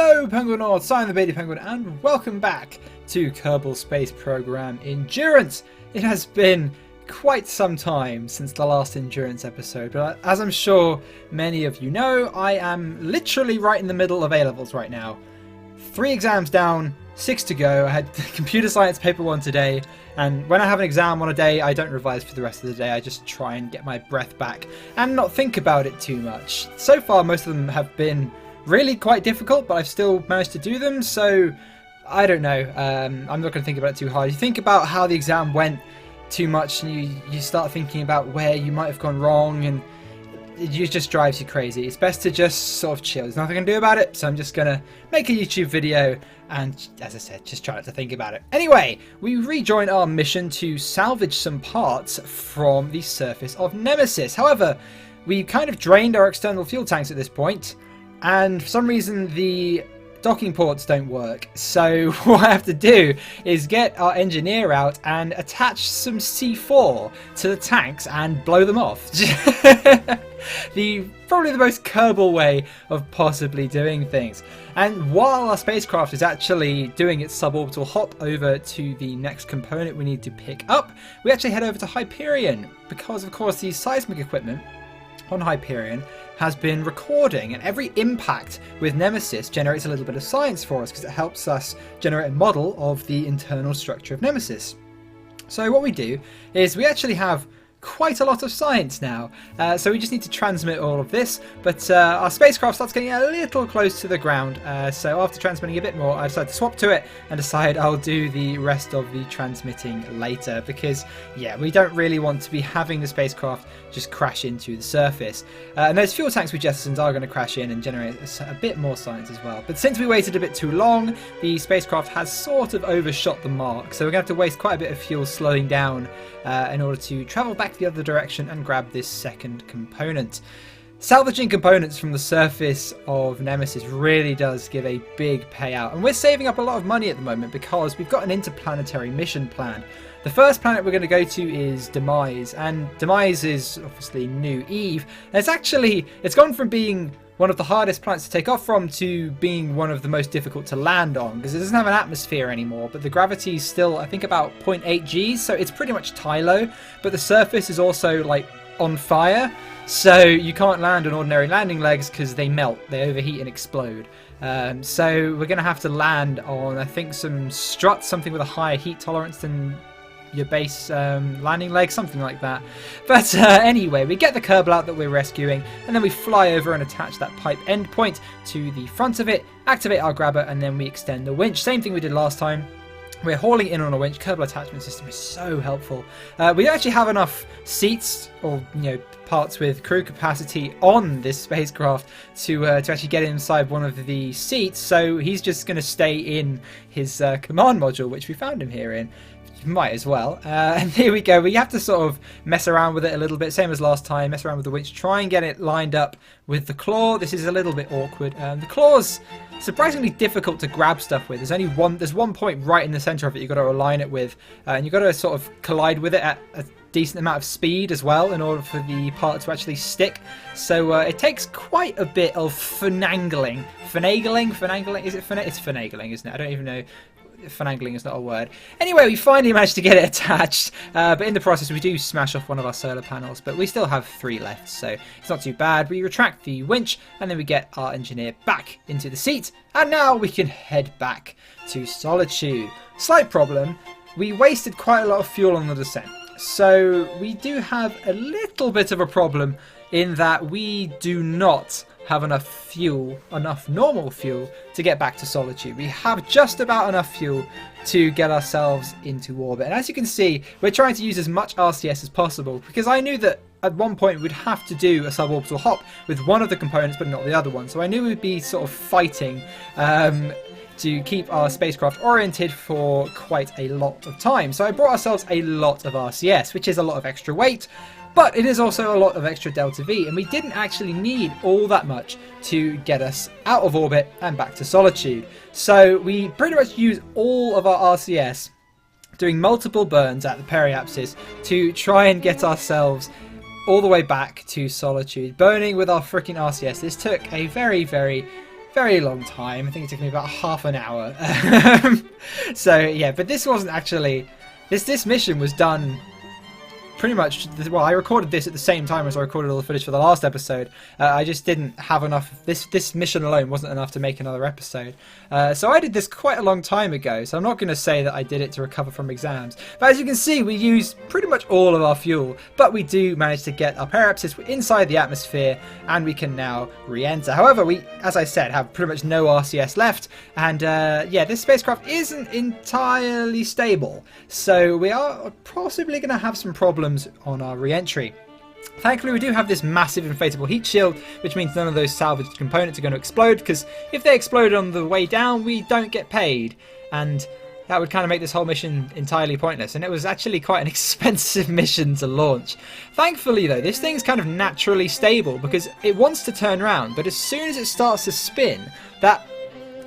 Hello Penguinauts, I'm the Beardy Penguin and welcome back to Kerbal Space Program Endurance. It has been quite some time since the last Endurance episode, but as I'm sure many of you know, I am literally right in the middle of A-levels right now. 3 exams down, 6 to go. I had computer science paper 1 today, and when I have an exam on a day, I don't revise for the rest of the day. I just try and get my breath back and not think about it too much. So far, most of them have been really quite difficult, but I've still managed to do them, so I don't know. I'm not going to think about it too hard. You think about how the exam went too much and you start thinking about where you might have gone wrong, and it just drives you crazy. It's best to just sort of chill. There's nothing I can do about it, so I'm just going to make a YouTube video and, as I said, just try not to think about it. Anyway, we rejoin our mission to salvage some parts from the surface of Nemesis. However, we kind of drained our external fuel tanks at this point, and for some reason the docking ports don't work. So what I have to do is get our engineer out and attach some C4 to the tanks and blow them off. Probably the most Kerbal way of possibly doing things. And while our spacecraft is actually doing its suborbital hop over to the next component we need to pick up, we actually head over to Hyperion, because of course the seismic equipment on Hyperion has been recording, and every impact with Nemesis generates a little bit of science for us because it helps us generate a model of the internal structure of Nemesis. So what we do is we actually have quite a lot of science now, so we just need to transmit all of this, but our spacecraft starts getting a little close to the ground, so after transmitting a bit more I decided to swap to it and decide I'll do the rest of the transmitting later, because yeah, we don't really want to be having the spacecraft just crash into the surface, and those fuel tanks we jettisoned are going to crash in and generate a bit more science as well. But since we waited a bit too long, the spacecraft has sort of overshot the mark, so we're going to have to waste quite a bit of fuel slowing down in order to travel back the other direction and grab this second component. Salvaging components from the surface of Nemesis really does give a big payout, and we're saving up a lot of money at the moment because we've got an interplanetary mission planned. The first planet we're going to go to is Demise, and Demise is obviously New Eve, and it's gone from being one of the hardest planets to take off from to being one of the most difficult to land on, because it doesn't have an atmosphere anymore, but the gravity is still, I think, about 0.8 Gs, so it's pretty much Tylo, but the surface is also like on fire, so you can't land on ordinary landing legs because they melt, they overheat and explode. So we're going to have to land on, I think, some struts, something with a higher heat tolerance than your base landing leg, something like that. But anyway, we get the Kerbal out that we're rescuing, and then we fly over and attach that pipe endpoint to the front of it, activate our grabber, and then we extend the winch. Same thing we did last time. We're hauling in on a winch. Kerbal attachment system is so helpful. We don't actually have enough seats or parts with crew capacity on this spacecraft to actually get inside one of the seats, so he's just going to stay in his command module, which we found him here in. Might as well. And here we go. We have to sort of mess around with it a little bit, same as last time. Mess around with the winch, try and get it lined up with the claw. This is a little bit awkward. The claw's surprisingly difficult to grab stuff with. There's one point right in the center of it you've got to align it with, and you've got to sort of collide with it at a decent amount of speed as well in order for the part to actually stick. So it takes quite a bit of finagling. Finagling? Is it It's finagling, isn't it? I don't even know. Finagling is not a word. Anyway, we finally managed to get it attached, but in the process we do smash off one of our solar panels, but we still have 3 left, so it's not too bad. We retract the winch, and then we get our engineer back into the seat, and now we can head back to Solitude. Slight problem, we wasted quite a lot of fuel on the descent, so we do have a little bit of a problem in that we do not have enough normal fuel to get back to Solitude. We have just about enough fuel to get ourselves into orbit, and as you can see, we're trying to use as much RCS as possible, because I knew that at one point we'd have to do a suborbital hop with one of the components but not the other one, so I knew we'd be sort of fighting to keep our spacecraft oriented for quite a lot of time. So I brought ourselves a lot of RCS, which is a lot of extra weight, but it is also a lot of extra delta V, and we didn't actually need all that much to get us out of orbit and back to Solitude. So we pretty much use all of our RCS doing multiple burns at the periapsis to try and get ourselves all the way back to Solitude, burning with our freaking RCS. This took a very, very very long time. I think it took me about half an hour. So yeah, but this wasn't actually... This mission was done pretty much... Well, I recorded this at the same time as I recorded all the footage for the last episode. I just didn't have enough... This mission alone wasn't enough to make another episode. So I did this quite a long time ago, so I'm not going to say that I did it to recover from exams. But as you can see, we used pretty much all of our fuel, but we do manage to get our periapsis inside the atmosphere, and we can now re-enter. However, we, as I said, have pretty much no RCS left, and yeah, this spacecraft isn't entirely stable, so we are possibly going to have some problems on our re-entry. Thankfully, we do have this massive inflatable heat shield, which means none of those salvaged components are going to explode, because if they explode on the way down, we don't get paid, and that would kind of make this whole mission entirely pointless, and it was actually quite an expensive mission to launch. Thankfully though, this thing's kind of naturally stable, because it wants to turn around, but as soon as it starts to spin, that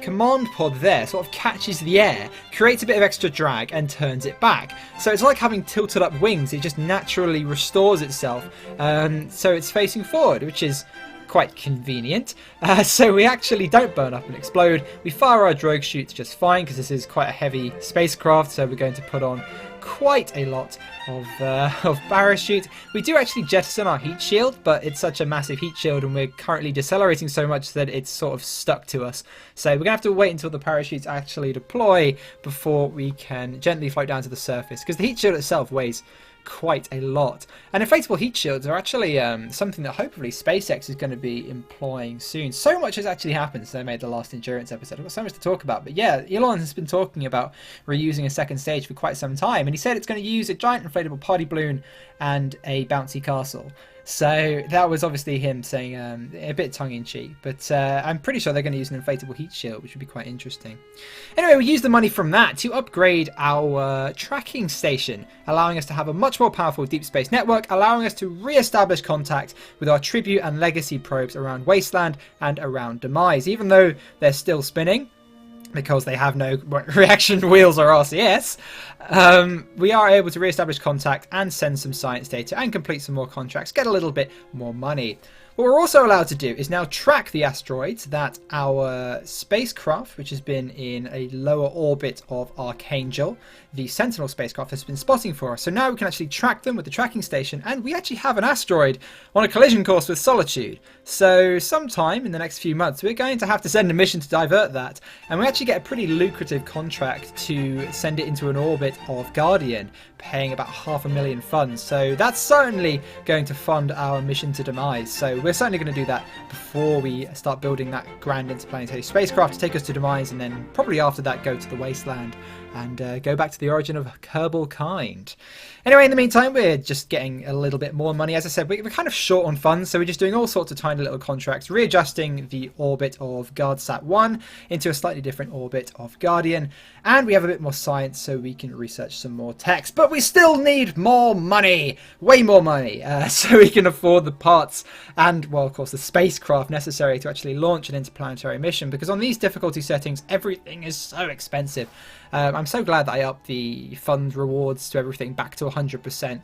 command pod there sort of catches the air, creates a bit of extra drag and turns it back. So it's like having tilted up wings, it just naturally restores itself, so it's facing forward, which is quite convenient. So we actually don't burn up and explode. We fire our drogue chutes just fine, because this is quite a heavy spacecraft, so we're going to put on quite a lot of parachute. We do actually jettison our heat shield, but it's such a massive heat shield and we're currently decelerating so much that it's sort of stuck to us. So we're going to have to wait until the parachutes actually deploy before we can gently float down to the surface, because the heat shield itself weighs quite a lot. And inflatable heat shields are actually something that hopefully SpaceX is going to be employing soon. So much has actually happened since they made the last endurance episode. I've got so much to talk about. But yeah, Elon has been talking about reusing a second stage for quite some time, and he said it's going to use a giant inflatable party balloon and a bouncy castle. So that was obviously him saying a bit tongue-in-cheek, but I'm pretty sure they're going to use an inflatable heat shield, which would be quite interesting. Anyway, we used the money from that to upgrade our tracking station, allowing us to have a much more powerful deep space network, allowing us to re-establish contact with our tribute and legacy probes around Wasteland and around Demise, even though they're still spinning, because they have no reaction wheels or RCS, we are able to re-establish contact and send some science data and complete some more contracts, get a little bit more money. What we're also allowed to do is now track the asteroids that our spacecraft, which has been in a lower orbit of Archangel, the Sentinel spacecraft, has been spotting for us. So now we can actually track them with the tracking station, and we actually have an asteroid on a collision course with Solitude. So sometime in the next few months, we're going to have to send a mission to divert that, and we actually get a pretty lucrative contract to send it into an orbit of Guardian, paying about 500,000 funds. So that's certainly going to fund our mission to Demise. So we're certainly going to do that before we start building that grand interplanetary spacecraft to take us to Demise, and then probably after that go to the Wasteland and go back to the origin of Kerbalkind. Anyway, in the meantime, we're just getting a little bit more money. As I said, we're kind of short on funds, so we're just doing all sorts of tiny little contracts, readjusting the orbit of GuardSat 1 into a slightly different orbit of Guardian, and we have a bit more science so we can research some more techs. But we still need more money, way more money, so we can afford the parts and, well, of course, the spacecraft necessary to actually launch an interplanetary mission, because on these difficulty settings, everything is so expensive. I'm so glad that I upped the fund rewards to everything back to 100%,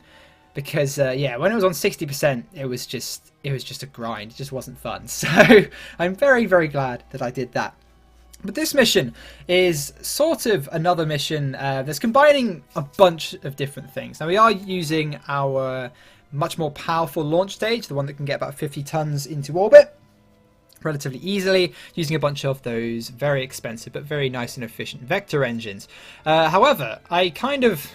because yeah, when it was on 60%, it was just a grind. It just wasn't fun. So I'm very, very glad that I did that. But this mission is sort of another mission that's combining a bunch of different things. Now, we are using our much more powerful launch stage, the one that can get about 50 tons into orbit relatively easily, using a bunch of those very expensive but very nice and efficient vector engines. However, I kind of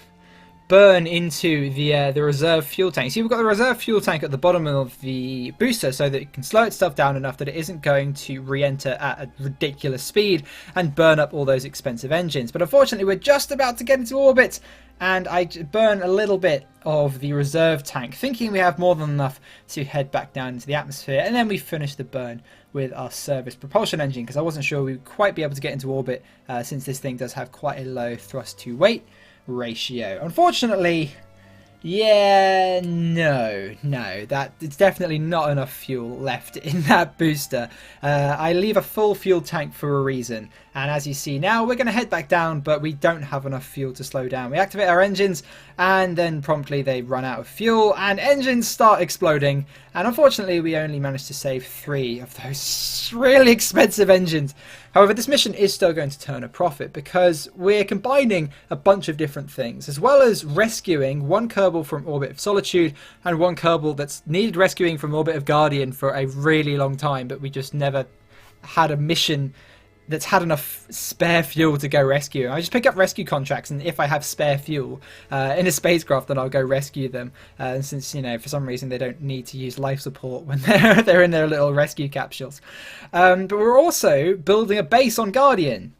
burn into the reserve fuel tank. See, we've got the reserve fuel tank at the bottom of the booster so that it can slow itself down enough that it isn't going to re-enter at a ridiculous speed and burn up all those expensive engines. But unfortunately, we're just about to get into orbit, and I burn a little bit of the reserve tank, thinking we have more than enough to head back down into the atmosphere, and then we finish the burn with our service propulsion engine, because I wasn't sure we would quite be able to get into orbit since this thing does have quite a low thrust to weight ratio. Unfortunately, yeah, no, that it's definitely not enough fuel left in that booster. I leave a full fuel tank for a reason, And as you see now, we're going to head back down, but we don't have enough fuel to slow down. We activate our engines, and then promptly they run out of fuel, and engines start exploding. And unfortunately, we only managed to save 3 of those really expensive engines. However, this mission is still going to turn a profit because we're combining a bunch of different things, as well as rescuing 1 Kerbal from Orbit of Solitude and 1 Kerbal that's needed rescuing from Orbit of Guardian for a really long time, but we just never had a mission that's had enough spare fuel to go rescue. I just pick up rescue contracts, and if I have spare fuel in a spacecraft, then I'll go rescue them. And since, you know, for some reason they don't need to use life support when they're in their little rescue capsules. But we're also building a base on Guardian.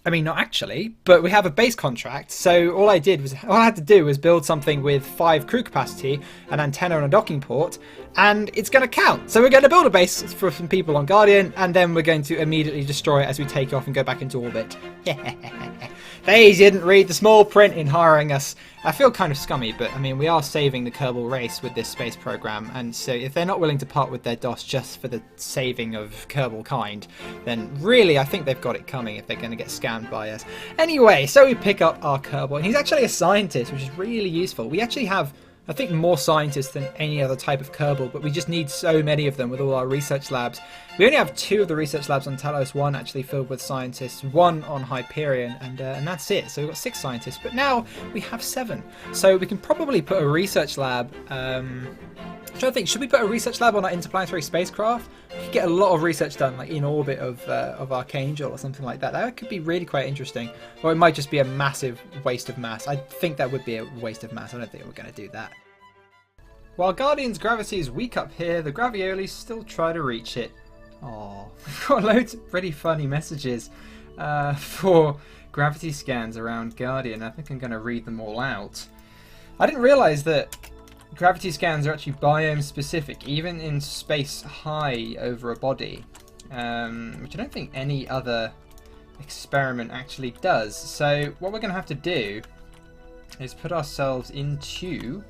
I mean, not actually, but we have a base contract. So all I had to do was build something with 5 crew capacity, an antenna and a docking port, and it's going to count. So we're going to build a base for some people on Guardian, and then we're going to immediately destroy it as we take off and go back into orbit. They didn't read the small print in hiring us. I feel kind of scummy, but I mean, we are saving the Kerbal race with this space program, and so if they're not willing to part with their DOS just for the saving of Kerbalkind, then really I think they've got it coming if they're going to get scammed by us. Anyway, so we pick up our Kerbal, and he's actually a scientist, which is really useful. We actually have, I think, more scientists than any other type of Kerbal, but we just need so many of them with all our research labs. We only have 2 of the research labs on Talos 1 actually filled with scientists, 1 on Hyperion, and that's it. So we've got 6 scientists, but now we have 7. So we can probably put a research lab. I'm trying to think, should we put a research lab on our interplanetary spacecraft? We could get a lot of research done, like in orbit of Archangel or something like that. That could be really quite interesting. Or it might just be a massive waste of mass. I think that would be a waste of mass. I don't think we're going to do that. While Guardian's gravity is weak up here, the Graviolis still try to reach it. Oh, we've got loads of pretty funny messages for gravity scans around Guardian. I think I'm going to read them all out. I didn't realise that gravity scans are actually biome specific, even in space high over a body, which I don't think any other experiment actually does. So what we're going to have to do is put ourselves into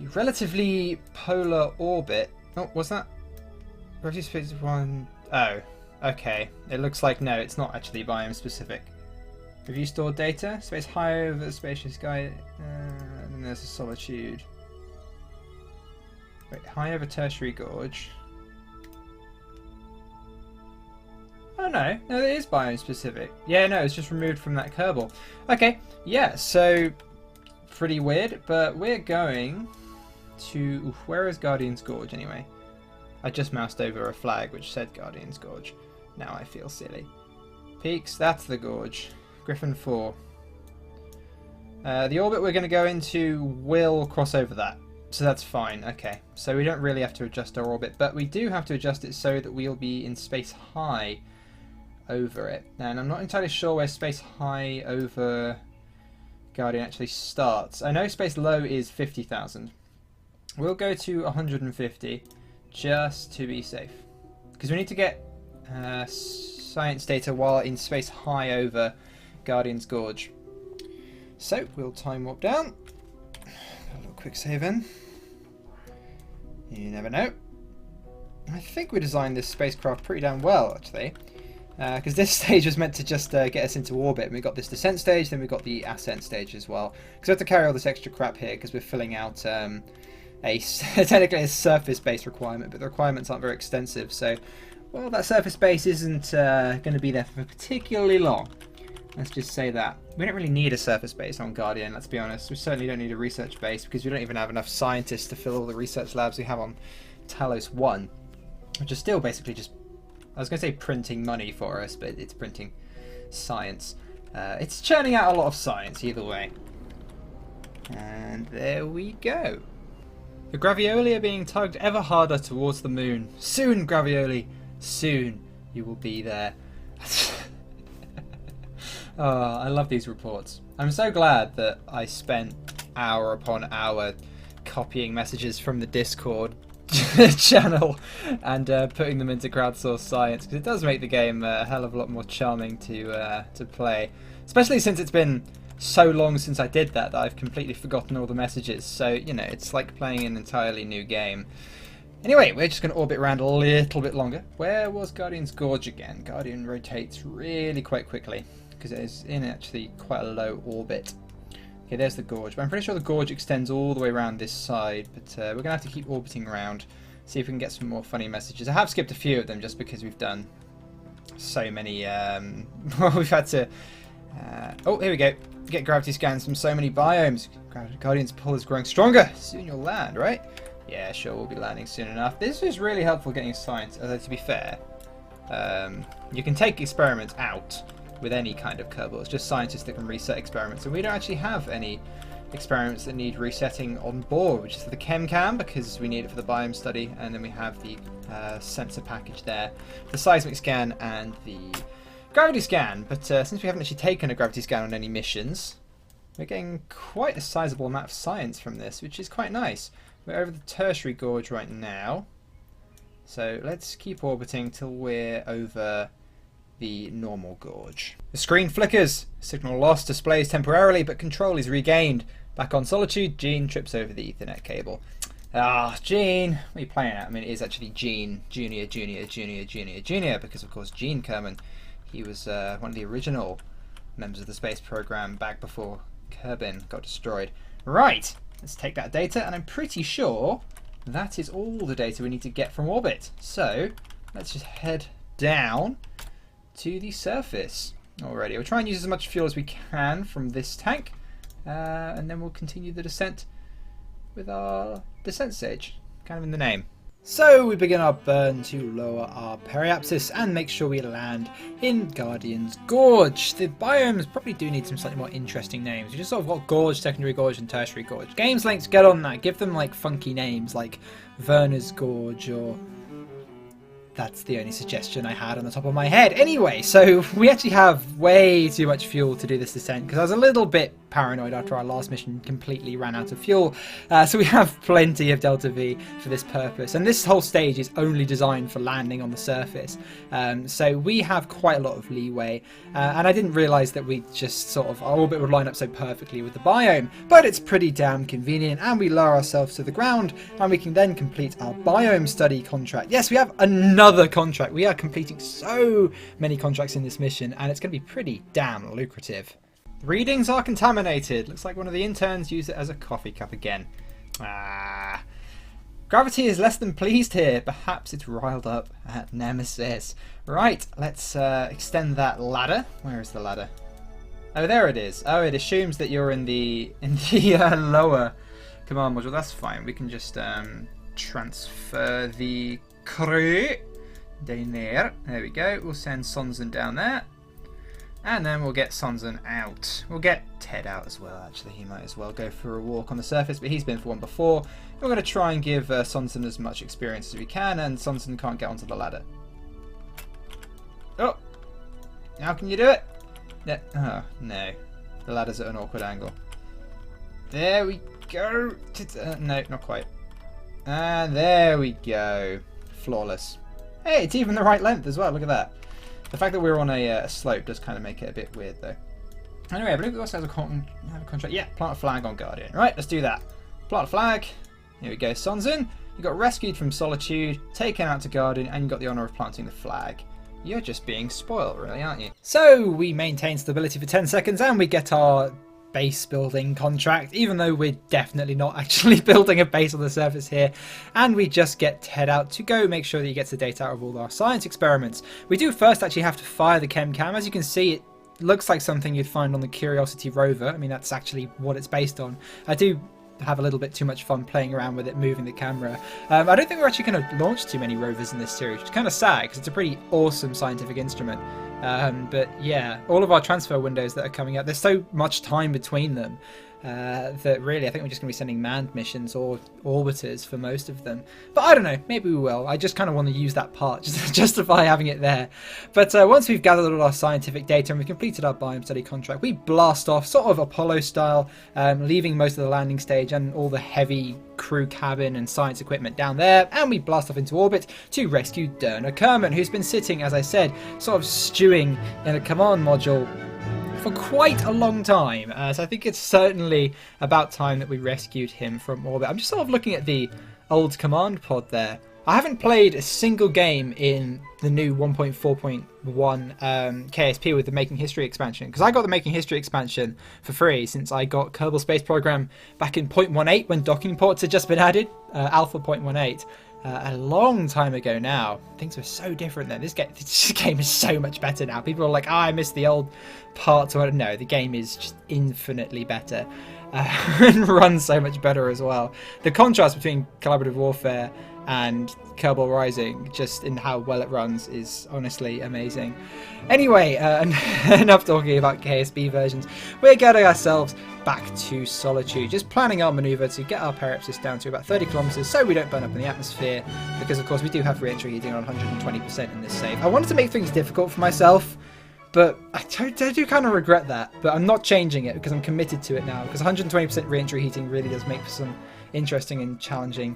a relatively polar orbit. Oh, was that? Gravity space 1. Oh, okay. It looks like no, it's not actually biome specific. Review stored data. Space high over the spacious sky. And there's a solitude. Wait, high over tertiary gorge. Oh no, no, it is biome specific. Yeah, no, it's just removed from that Kerbal. Okay, yeah, so pretty weird, but we're going to. Oof, where is Guardian's Gorge anyway? I just moused over a flag which said Guardian's Gorge. Now I feel silly. Peaks, that's the gorge. Griffin 4. The orbit we're going to go into will cross over that. So that's fine. Okay. So we don't really have to adjust our orbit, but we do have to adjust it so that we'll be in space high over it. And I'm not entirely sure where space high over Guardian actually starts. I know space low is 50,000. We'll go to 150 just to be safe. Because we need to get science data while in space high over Guardian's Gorge. So we'll time warp down. A little quick save in. You never know. I think we designed this spacecraft pretty damn well, actually. Because this stage was meant to just get us into orbit. And we got this descent stage, then we got the ascent stage as well. Because we have to carry all this extra crap here because we're filling out technically a surface-based requirement, but the requirements aren't very extensive. So, well, that surface base isn't going to be there for particularly long. Let's just say that. We don't really need a surface base on Guardian, let's be honest. We certainly don't need a research base because we don't even have enough scientists to fill all the research labs we have on Talos 1. Which is still basically just, I was going to say printing money for us, but it's printing science. It's churning out a lot of science either way. And there we go. The Gravioli are being tugged ever harder towards the moon. Soon, Gravioli, soon you will be there. Oh, I love these reports. I'm so glad that I spent hour upon hour copying messages from the Discord channel and putting them into crowdsourced science, because it does make the game a hell of a lot more charming to play. Especially since it's been so long since I did that I've completely forgotten all the messages. So, you know, it's like playing an entirely new game. Anyway, we're just going to orbit around a little bit longer. Where was Guardian's Gorge again? Guardian rotates really quite quickly because it is in actually quite a low orbit. Okay, there's the gorge, but I'm pretty sure the gorge extends all the way around this side, but we're going to have to keep orbiting around, see if we can get some more funny messages. I have skipped a few of them just because we've done so many, we've had to, oh, here we go, get gravity scans from so many biomes. Guardian's pull is growing stronger, soon you'll land, right? Yeah, sure, we'll be landing soon enough. This is really helpful getting science, although to be fair, you can take experiments out with any kind of Kerbal. It's just scientists that can reset experiments, and we don't actually have any experiments that need resetting on board, which is for the chem because we need it for the biome study, and then we have the sensor package there, the seismic scan and the gravity scan. But since we haven't actually taken a gravity scan on any missions, we're getting quite a sizable amount of science from this, which is quite nice. We're over the tertiary gorge right now, so let's keep orbiting till we're over the normal gorge. The screen flickers. Signal lost displays temporarily, but control is regained. Back on Solitude, Gene trips over the Ethernet cable. Ah, Gene, what are you playing at? I mean, it is actually Gene, Junior, because of course Gene Kerbin, he was one of the original members of the space program back before Kerbin got destroyed. Right. Let's take that data, and I'm pretty sure that is all the data we need to get from orbit. So let's just head down to the surface already. We'll try and use as much fuel as we can from this tank, and then we'll continue the descent with our descent stage, kind of in the name. So we begin our burn to lower our periapsis and make sure we land in Guardian's Gorge. The biomes probably do need some slightly more interesting names. We just sort of got Gorge, Secondary Gorge and Tertiary Gorge. Games Links, get on that. Give them like funky names like Werner's Gorge, or... that's the only suggestion I had on the top of my head. Anyway, so we actually have way too much fuel to do this descent because I was a little bit paranoid after our last mission completely ran out of fuel. So we have plenty of Delta V for this purpose. And this whole stage is only designed for landing on the surface. So we have quite a lot of leeway. And I didn't realise that we just sort of, our orbit would line up so perfectly with the biome. But it's pretty damn convenient, and we lower ourselves to the ground and we can then complete our biome study contract. Yes, we have another contract. We are completing so many contracts in this mission, and it's going to be pretty damn lucrative. Readings are contaminated. Looks like one of the interns used it as a coffee cup again. Ah. Gravity is less than pleased here. Perhaps it's riled up at Nemesis. Right, let's extend that ladder. Where is the ladder? Oh, there it is. Oh, it assumes that you're in the lower command module. That's fine. We can just transfer the crew down there. There we go. We'll send Sonsen down there. And then we'll get Sonsen out. We'll get Ted out as well, actually. He might as well go for a walk on the surface, but he's been for one before. We're going to try and give Sonsen as much experience as we can, and Sonsen can't get onto the ladder. Oh! Now can you do it? No. Oh, no. The ladder's at an awkward angle. There we go. No, not quite. And there we go. Flawless. Hey, it's even the right length as well. Look at that. The fact that we're on a slope does kind of make it a bit weird, though. Anyway, I believe we also have a contract. Yeah, plant a flag on Guardian. Right, let's do that. Plant a flag. Here we go, Sonsen. You got rescued from Solitude, taken out to Guardian, and you got the honour of planting the flag. You're just being spoiled, really, aren't you? So we maintain stability for 10 seconds, and we get our base building contract, even though we're definitely not actually building a base on the surface here. And we just get Ted out to go make sure that he gets the data out of all our science experiments. We do first actually have to fire the chem. As you can see, it looks like something you'd find on the Curiosity rover. I mean, that's actually what it's based on. I do have a little bit too much fun playing around with it, moving the camera. I don't think we're actually going to launch too many rovers in this series, which is kind of sad because it's a pretty awesome scientific instrument. But yeah, all of our transfer windows that are coming out, there's so much time between them that really I think we're just going to be sending manned missions or orbiters for most of them. But I don't know, maybe we will. I just kind of want to use that part just to justify having it there. But once we've gathered all our scientific data and we've completed our biome study contract, we blast off sort of Apollo style, leaving most of the landing stage and all the heavy crew cabin and science equipment down there, and we blast off into orbit to rescue Duna Kerbin, who's been sitting, as I said, sort of stewing in a command module for quite a long time. So I think it's certainly about time that we rescued him from orbit. I'm just sort of looking at the old command pod there. I haven't played a single game in the new 1.4.1 KSP with the Making History expansion, because I got the Making History expansion for free since I got Kerbal Space Program back in 0.18 when docking ports had just been added, Alpha 0.18. A long time ago now. Things were so different then. This game is so much better now. People are like, oh, I miss the old parts. Or no, the game is just infinitely better and runs so much better as well. The contrast between collaborative warfare and Kerbal Rising, just in how well it runs, is honestly amazing. Anyway, enough talking about KSP versions. We're getting ourselves back to Solitude, just planning our manoeuvre to get our periapsis down to about 30 kilometers so we don't burn up in the atmosphere, because of course we do have Reentry heating on 120% in this save. I wanted to make things difficult for myself, but I do kind of regret that, but I'm not changing it because I'm committed to it now, because 120% Reentry heating really does make for some interesting and challenging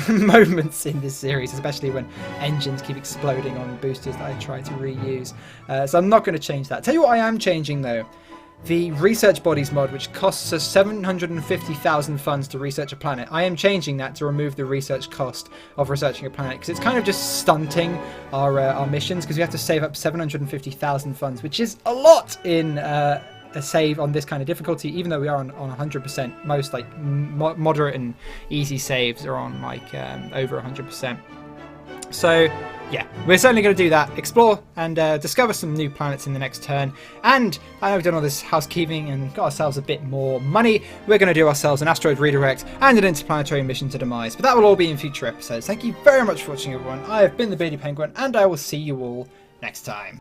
moments in this series, especially when engines keep exploding on boosters that I try to reuse. So I'm not going to change that. Tell you what I am changing though. The research bodies mod, which costs us 750,000 funds to research a planet, I am changing that to remove the research cost of researching a planet, because it's kind of just stunting our missions, because we have to save up 750,000 funds, which is a lot in a save on this kind of difficulty, even though we are on 100%. Most like moderate and easy saves are on like over 100%. So yeah, we're certainly going to do that, explore and discover some new planets in the next turn. And I know we've done all this housekeeping and got ourselves a bit more money. We're going to do ourselves an asteroid redirect and an interplanetary mission to Demise, but that will all be in future episodes. Thank you very much for watching, everyone. I have been the Beardy Penguin, and I will see you all next time.